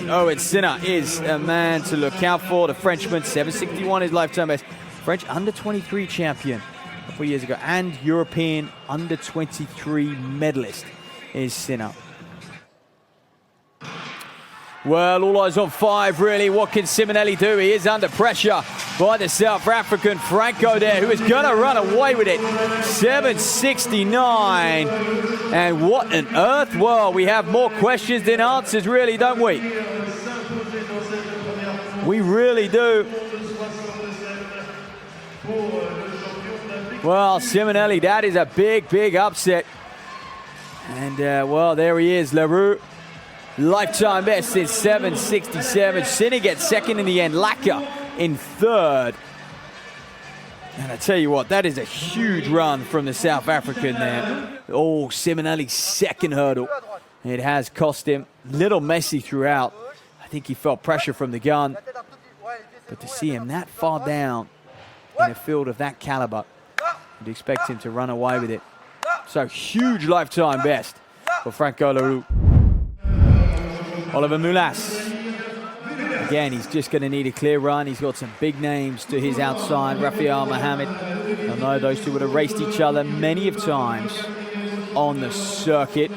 Owen Sinner is a man to look out for. The Frenchman, 761 his lifetime best. French under-23 champion a couple years ago, and European under-23 medalist is Sinner. Well, all eyes on 5, really. What can Simonelli do? He is under pressure by the South African Franco there, who is going to run away with it. 769. And what on earth? Well, we have more questions than answers, really, don't we? We really do. Well, Simonelli, that is a big, big upset. And, well, there he is, Leroux. Lifetime best is 767. Sinner gets second in the end. Laka in third. And I tell you what, that is a huge run from the South African there. Oh, Simonelli's second hurdle. It has cost him. Little messy throughout. I think he felt pressure from the gun. But to see him that far down in a field of that caliber, you'd expect him to run away with it. So huge lifetime best for Franco Leroux. Oliver Moulas. Again, he's just going to need a clear run. He's got some big names to his outside. Rafael Mohammed. I know those two would have raced each other many of times on the circuit.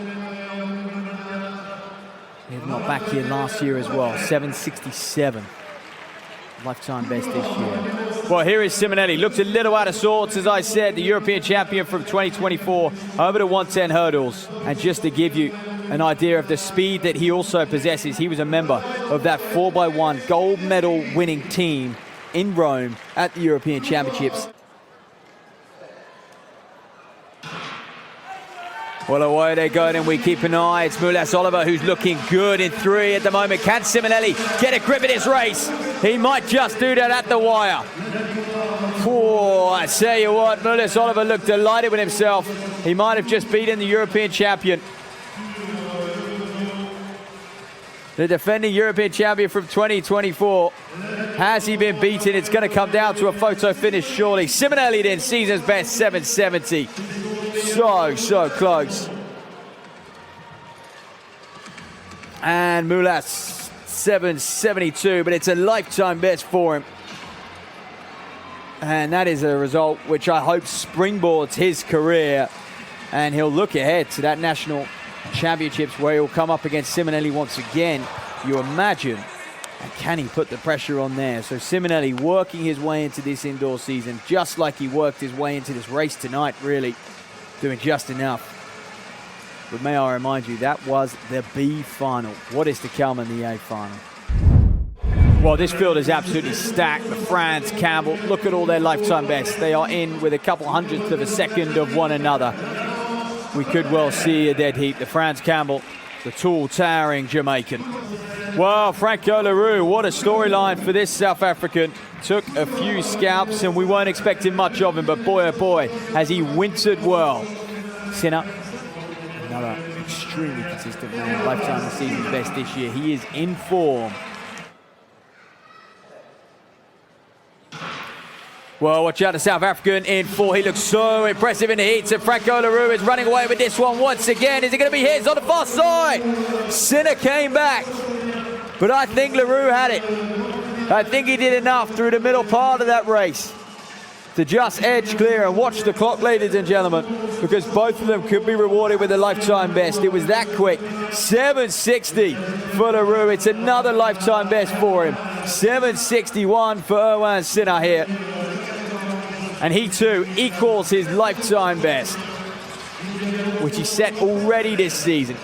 If not back here last year as well. 767. Lifetime best this year. Well, here is Simonelli. Looks a little out of sorts, as I said. The European champion from 2024 over the 110 hurdles. And just to give you an idea of the speed that he also possesses, he was a member of that 4x1 gold medal winning team in Rome at the European Championships. Well, away they go, and we keep an eye. It's Moulas Oliver who's looking good in 3 at the moment. Can Simonelli get a grip of this race? He might just do that at the wire. Oh, I tell you what, Moulas Oliver looked delighted with himself. He might have just beaten the European champion. The defending European champion from 2024. Has he been beaten? It's going to come down to a photo finish, surely. Simonelli then, season's best, 770. So close. And Moulas, 772, but it's a lifetime best for him. And that is a result which I hope springboards his career. And he'll look ahead to that national championships where he'll come up against Simonelli once again, you imagine. And can he put the pressure on there? So Simonelli working his way into this indoor season, just like he worked his way into this race tonight, really. Doing just enough. But may I remind you, that was the B final. What is to come in the A final? Well, this field is absolutely stacked. The Franz Campbell, look at all their lifetime bests. They are in with a couple hundredths of a second of one another. We could well see a dead heat. The Franz Campbell, the tall, towering Jamaican. Well, Franco Leroux, what a storyline for this South African. Took a few scalps and we weren't expecting much of him, but boy, oh boy, has he wintered well. Sinner, another extremely consistent man. Lifetime of the season's best this year. He is in form. Well, watch out, the South African in 4. He looks so impressive in the heats, and Franco Leroux is running away with this one once again. Is it going to be his on the far side? Sinner came back, but I think Leroux had it. I think he did enough through the middle part of that race to just edge clear. And watch the clock, ladies and gentlemen, because both of them could be rewarded with a lifetime best. It was that quick. 760 for Leroux. It's another lifetime best for him. 761 for Irwan Sinner here. And he too equals his lifetime best, which he set already this season.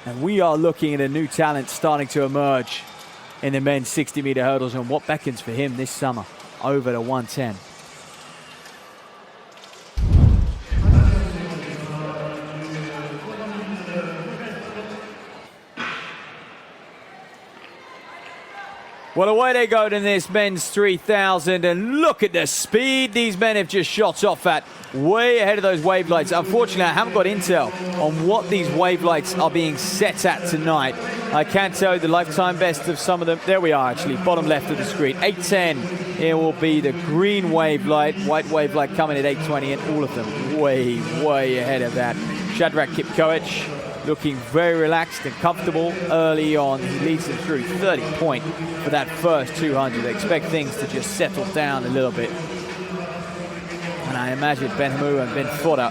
And we are looking at a new talent starting to emerge in the men's 60-meter hurdles, and what beckons for him this summer over the 110. Well, away they go in this men's 3000, and look at the speed these men have just shot off at, way ahead of those wave lights. Unfortunately, I haven't got intel on what these wave lights are being set at tonight. I can tell you the lifetime best of some of them. There we are, actually, bottom left of the screen. 810, here will be the green wave light, white wave light coming at 820, and all of them way ahead of that. Shadrach Kipkoech looking very relaxed and comfortable early on. He leads them through 30 point for that first 200. They expect things to just settle down a little bit. And I imagine Ben Hamu and Ben Foda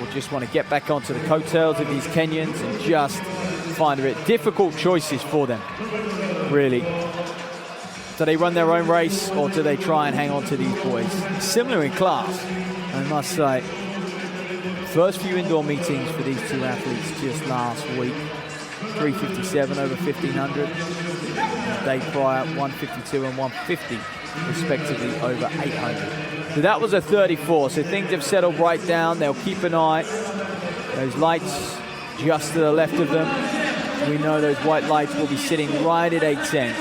will just want to get back onto the coattails of these Kenyans and just find a bit difficult choices for them, really. Do they run their own race or do they try and hang on to these boys? Similar in class, I must say. First few indoor meetings for these two athletes just last week. 357 over 1500. The day prior, 152 and 150, respectively, over 800. So that was a 34. So things have settled right down. They'll keep an eye. Those lights just to the left of them. We know those white lights will be sitting right at 810.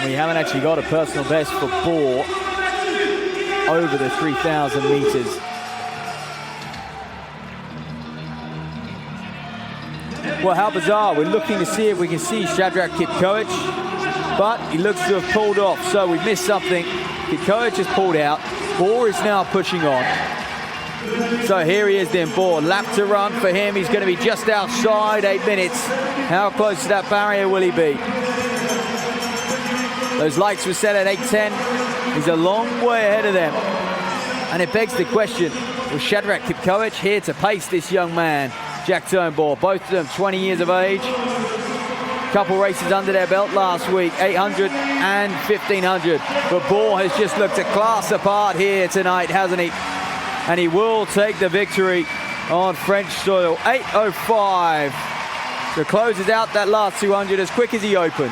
We haven't actually got a personal best for Bohr over the 3,000 meters. Well, how bizarre. We're looking to see if we can see Shadrach Kipkoech, but he looks to have pulled off. So we've missed something. Kipkoech has pulled out. Bohr is now pushing on. So here he is then, Bohr. Lap to run for him. He's going to be just outside 8 minutes. How close to that barrier will he be? Those lights were set at 8:10. He's a long way ahead of them. And it begs the question, was Shadrach Kipkoech here to pace this young man, Jack Turnbull? Both of them 20 years of age. Couple races under their belt last week, 800 and 1500. But Bohr has just looked a class apart here tonight, hasn't he? And he will take the victory on French soil. 8:05. So closes out that last 200 as quick as he opened.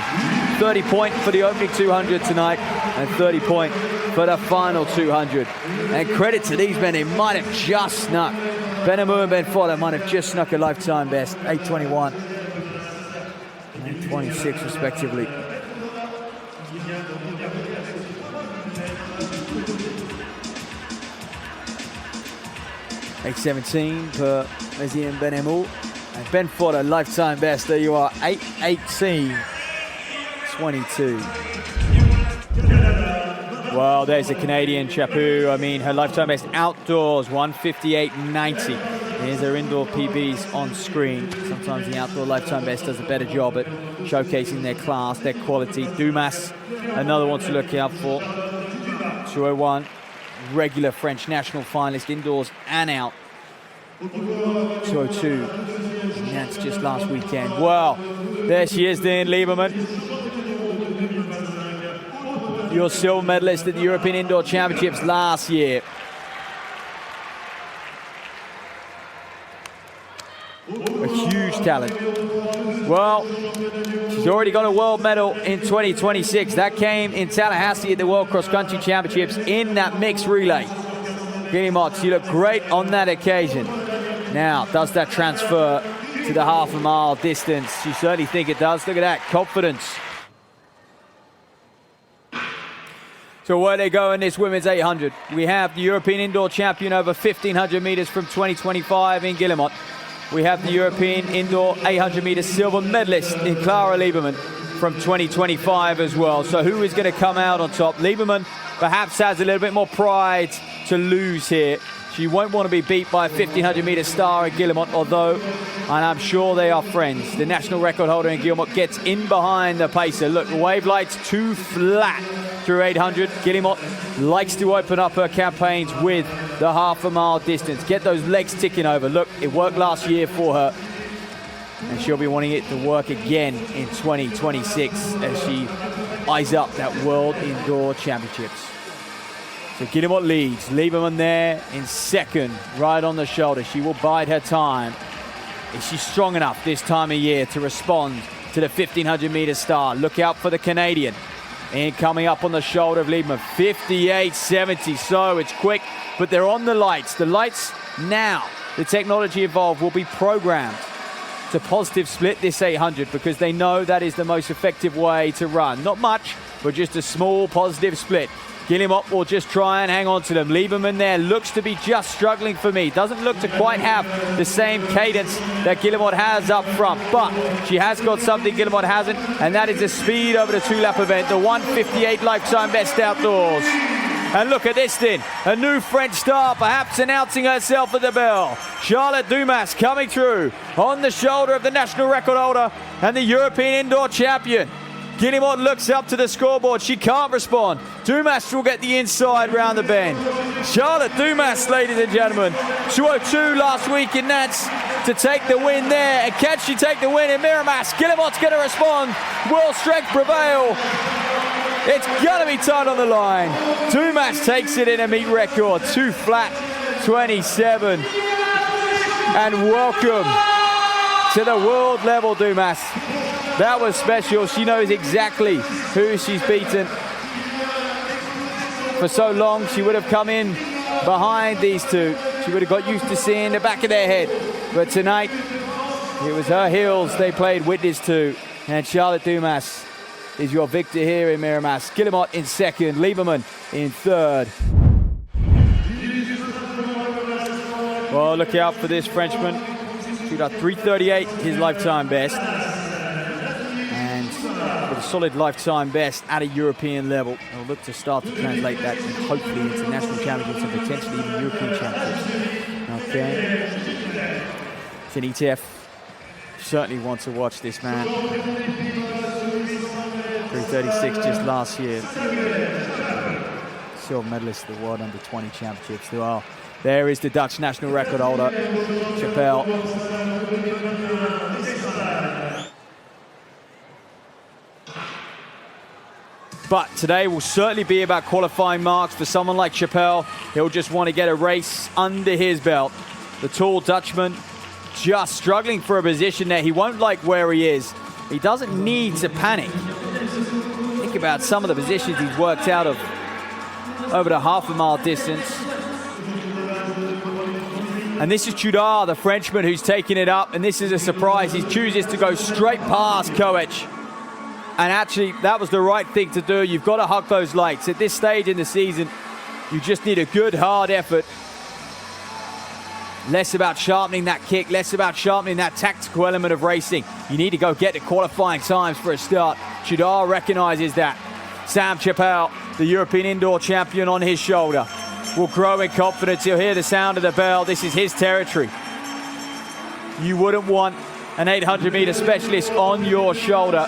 30 point for the opening 200 tonight and 30 point for the final 200. And credit to these men, they might have just snuck. Ben Hamu and Ben Foda might have just snuck a lifetime best, 8:21 and 8:26 respectively. $8:17 per Messi Ben Hamu. And Ben Foda, lifetime best. There you are, 8:18.22. Well, there's a Canadian, Chaput. I mean, her lifetime best outdoors, 1:58.90. Here's her indoor PBs on screen. Sometimes the outdoor lifetime best does a better job at showcasing their class, their quality. Dumas, another one to look out for. 201, regular French national finalist, indoors and out. 202, and that's just last weekend. Well, there she is then, Lieberman. Your silver medalist at the European Indoor Championships last year. A huge talent. Well, she's already got a world medal in 2026. That came in Tallahassee at the World Cross Country Championships in that mixed relay. Guillemot, you look great on that occasion. Now, does that transfer to the half a mile distance? You certainly think it does. Look at that, confidence. So where they go in this women's 800? We have the European Indoor Champion over 1,500 meters from 2025 in Guillemot. We have the European Indoor 800 meters silver medalist in Clara Lieberman from 2025 as well. So who is going to come out on top? Lieberman perhaps has a little bit more pride to lose here. She won't want to be beat by a 1,500 meter star at Guillemot, although, and I'm sure they are friends. The national record holder in Guillemot gets in behind the pacer. Look, wave lights too flat through 800. Guillemot likes to open up her campaigns with the half a mile distance. Get those legs ticking over. Look, it worked last year for her. And she'll be wanting it to work again in 2026 as she eyes up that World Indoor Championships. So Guillemot leads. Lieberman there in second, right on the shoulder. She will bide her time. Is she strong enough this time of year to respond to the 1,500 meter star? Look out for the Canadian. And coming up on the shoulder of Lieberman, 58.70. So it's quick, but they're on the lights. The lights now, the technology involved will be programmed to positive split this 800 because they know that is the most effective way to run. Not much, but just a small positive split. Guillemot will just try and hang on to them. Lieberman there looks to be just struggling for me. Doesn't look to quite have the same cadence that Guillemot has up front, but she has got something Guillemot hasn't, and that is the speed over the 2-lap event, the 1:58 lifetime best outdoors. And look at this then, a new French star perhaps announcing herself at the bell. Charlotte Dumas coming through on the shoulder of the national record holder and the European indoor champion. Guillemot looks up to the scoreboard. She can't respond. Dumas will get the inside round the bend. Charlotte Dumas, ladies and gentlemen. 2:02 last week in Nantes to take the win there. And can she take the win in Miramas? Guillemot's going to respond. Will strength prevail? It's going to be tight on the line. Dumas takes it in a meet record. 2 flat 27. And welcome to the world level, Dumas. That was special. She knows exactly who she's beaten. For so long, she would have come in behind these two. She would have got used to seeing the back of their head. But tonight, it was her heels they played witness to. And Charlotte Dumas is your victor here in Miramas. Guillemot in second, Lieberman in third. Well, look out for this Frenchman. Shoot at 3:38, his lifetime best. With a solid lifetime best at a European level. We'll look to start to translate that hopefully into national championships and potentially even European championships. Okay. Tinitev certainly wants to watch this man. 3:36 just last year. Silver medalist at the World Under-20 Championships. There is the Dutch national record holder, Chappell. But today will certainly be about qualifying marks for someone like Chappell. He'll just want to get a race under his belt. The tall Dutchman just struggling for a position there. He won't like where he is. He doesn't need to panic. Think about some of the positions he's worked out of over the half-a-mile distance. And this is Chudar, the Frenchman, who's taking it up. And this is a surprise. He chooses to go straight past Koech. And actually, that was the right thing to do. You've got to hug those lights. At this stage in the season, you just need a good, hard effort. Less about sharpening that kick, less about sharpening that tactical element of racing. You need to go get the qualifying times for a start. Chudar recognizes that. Sam Chappell, the European indoor champion, on his shoulder, will grow in confidence. He'll hear the sound of the bell. This is his territory. You wouldn't want an 800-meter specialist on your shoulder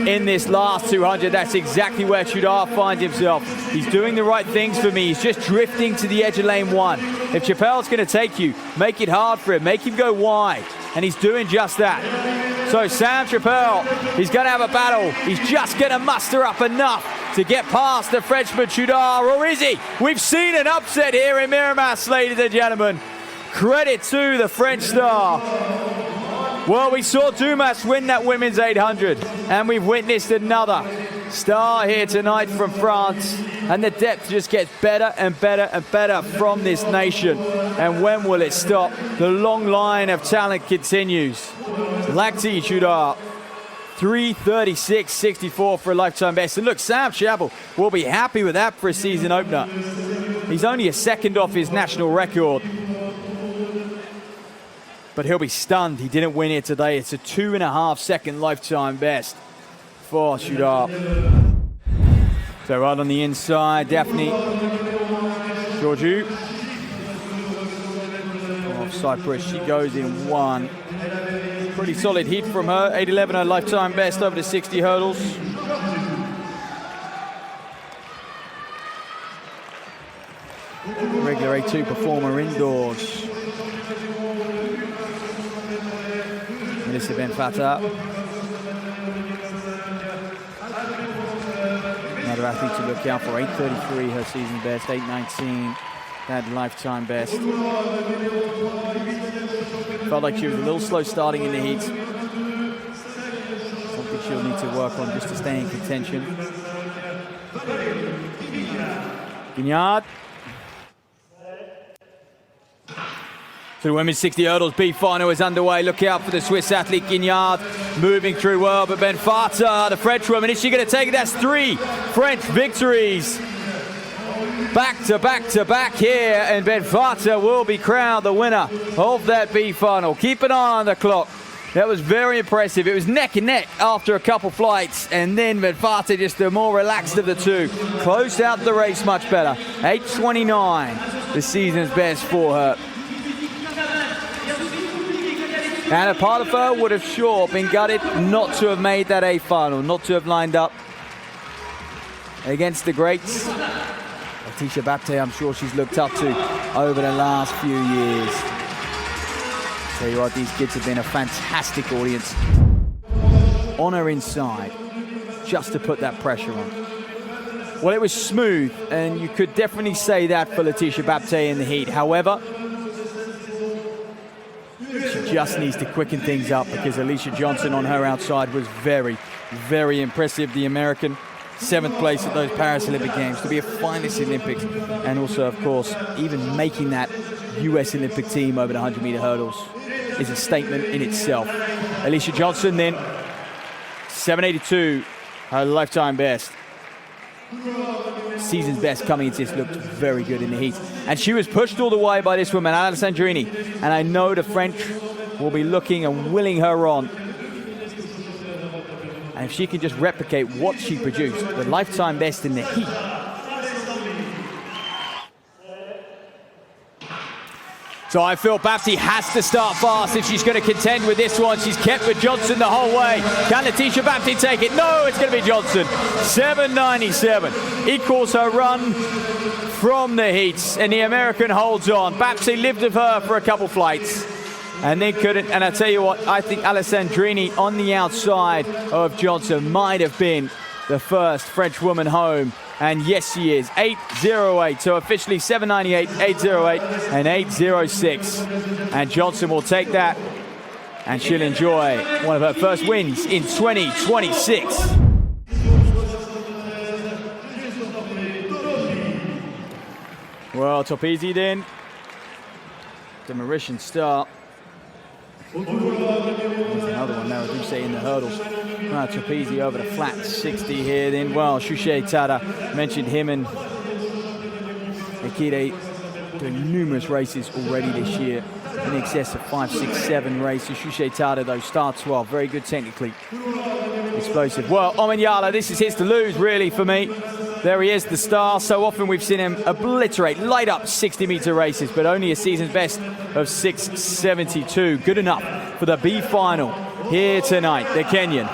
in this last 200. That's exactly where Chudar finds himself. He's doing the right things for me. He's just drifting to the edge of lane 1. If Chappell's going to take you, make it hard for him. Make him go wide. And he's doing just that. So Sam Chappell, he's going to have a battle. He's just going to muster up enough to get past the Frenchman Chudar. Or is he? We've seen an upset here in Miramas, ladies and gentlemen. Credit to the French star. Well, we saw Dumas win that women's 800, and we've witnessed another star here tonight from France, and the depth just gets better and better and better from this nation. And when will it stop? The long line of talent continues. Lacti Chudar, 3:36.64 for a lifetime best. And look, Sam Chappell will be happy with that for a season opener. He's only a second off his national record. But he'll be stunned he didn't win it today. It's a 2.5 second lifetime best for Chudar. So right on the inside, Daphne Georgiou of Cyprus. She goes in 1. Pretty solid hit from her. 8:11 her lifetime best over the 60 hurdles. Regular A2 performer indoors. Melissa Benfatta. Another athlete to look out for. 8:33 her season best. 8:19 that lifetime best. Felt like she was a little slow starting in the heat. Something she'll need to work on just to stay in contention. Guignard. So the women's 60 hurdles B final is underway. Look out for the Swiss athlete Guignard moving through well, but Benfatta, the French woman, is she going to take it? That's 3 French victories. Back to back to back here, and Benfatta will be crowned the winner of that B final. Keep an eye on the clock. That was very impressive. It was neck and neck after a couple flights, and then Medvata, just the more relaxed of the two, closed out the race much better. 8:29, the season's best for her. And a part of her would have sure been gutted not to have made that A final, not to have lined up against the greats. Letitia Baptiste, I'm sure she's looked up to over the last few years. Tell you what, these kids have been a fantastic audience. On her inside, just to put that pressure on. Well, it was smooth, and you could definitely say that for Letitia Baptiste in the heat. However, she just needs to quicken things up because Alicia Johnson on her outside was very, very impressive. The American, 7th place at those Paris Olympic Games, to be a finalist Olympics, and also, of course, even making that US Olympic team over the 100-meter hurdles is a statement in itself. Alicia Johnson then, 7:82, her lifetime best. Season's best coming into this, looked very good in the heat. And she was pushed all the way by this woman, Alessandrini. And I know the French will be looking and willing her on. And if she can just replicate what she produced, the lifetime best in the heat. So I feel Baptiste has to start fast if she's going to contend with this one. She's kept with Johnson the whole way. Can Letitia Baptiste take it? No, it's going to be Johnson. 7:97 equals her run from the heats, and the American holds on. Baptiste lived with her for a couple flights and then couldn't. And I tell you what, I think Alessandrini on the outside of Johnson might have been the first French woman home. And yes, she is. 8:08. So officially 7:98, 8:08, and 8:06. And Johnson will take that, and she'll enjoy one of her first wins in 2026. Well, top easy then. The Mauritian star. There's another one now, I do say, in the hurdles. Trapezi over the flat 60 here then. Well, Shushay Tada, mentioned him and Akide doing numerous races already this year. In excess of 5, 6, 7 races. Shushay Tada, though, starts well. Very good technically. Explosive. Well, Omanyala, this is his to lose, really, for me. There he is, the star. So often we've seen him obliterate, light up 60-meter races, but only a season's best of 6:72. Good enough for the B final here tonight, the Kenyan.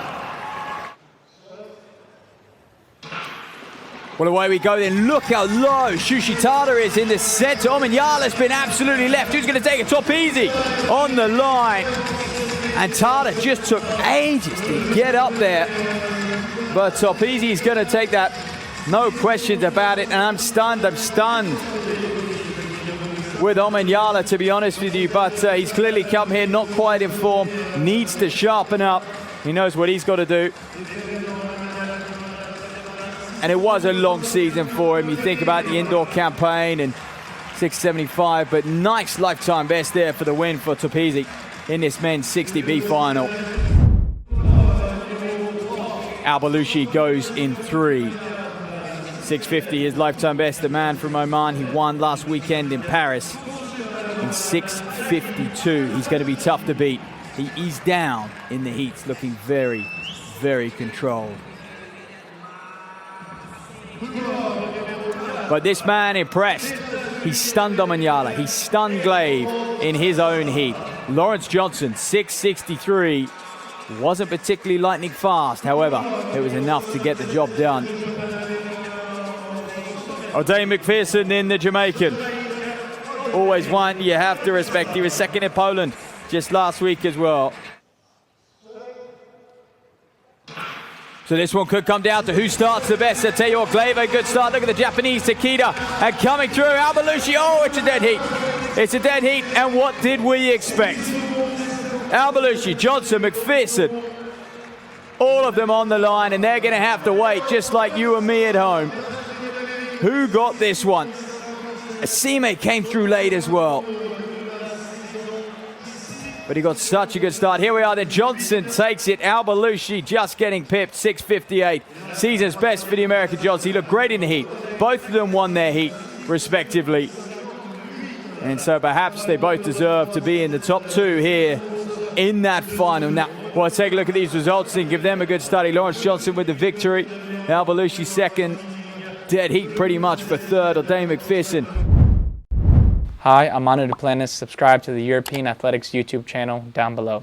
Well, away we go then. Look how low Shushitada is in the center. Omanyala's been absolutely left. Who's going to take it? Top easy on the line. And Tada just took ages to get up there. But Top easy is going to take that. No questions about it. And I'm stunned with Omanyala, to be honest with you. But he's clearly come here not quite in form. Needs to sharpen up. He knows what he's got to do. And it was a long season for him. You think about the indoor campaign and 6:75, but nice lifetime best there for the win for Topezi in this men's 60B final. Al-Balushi goes in 3. 6:50, his lifetime best. The man from Oman, he won last weekend in Paris in 6:52. He's going to be tough to beat. He eased down in the heats, looking very, very controlled. But this man impressed. He stunned Omanyala. He stunned Glaive in his own heat. Lawrence Johnson, 6:63. Wasn't particularly lightning fast. However, it was enough to get the job done. O'Dane McPherson in the Jamaican. Always one you have to respect. He was second in Poland just last week as well. So this one could come down to who starts the best. I tell you what, Glaive, a good start. Look at the Japanese, Takeda, and coming through, Al-Balushi. Oh, it's a dead heat. It's a dead heat, and what did we expect? Al-Balushi, Johnson, McPherson, all of them on the line, and they're going to have to wait, just like you and me at home. Who got this one? Asime came through late as well. But he got such a good start. Here we are then. Johnson takes it. Al-Balushi just getting pipped. 6:58. Season's best for the American Johnson. He looked great in the heat. Both of them won their heat, respectively. And so perhaps they both deserve to be in the top 2 here in that final. Now, we'll take a look at these results and give them a good study. Lawrence Johnson with the victory. Al Belushi second. Dead heat pretty much for third. O'Day McPherson. Hi, I'm Manu Duplantis. Subscribe to the European Athletics YouTube channel down below.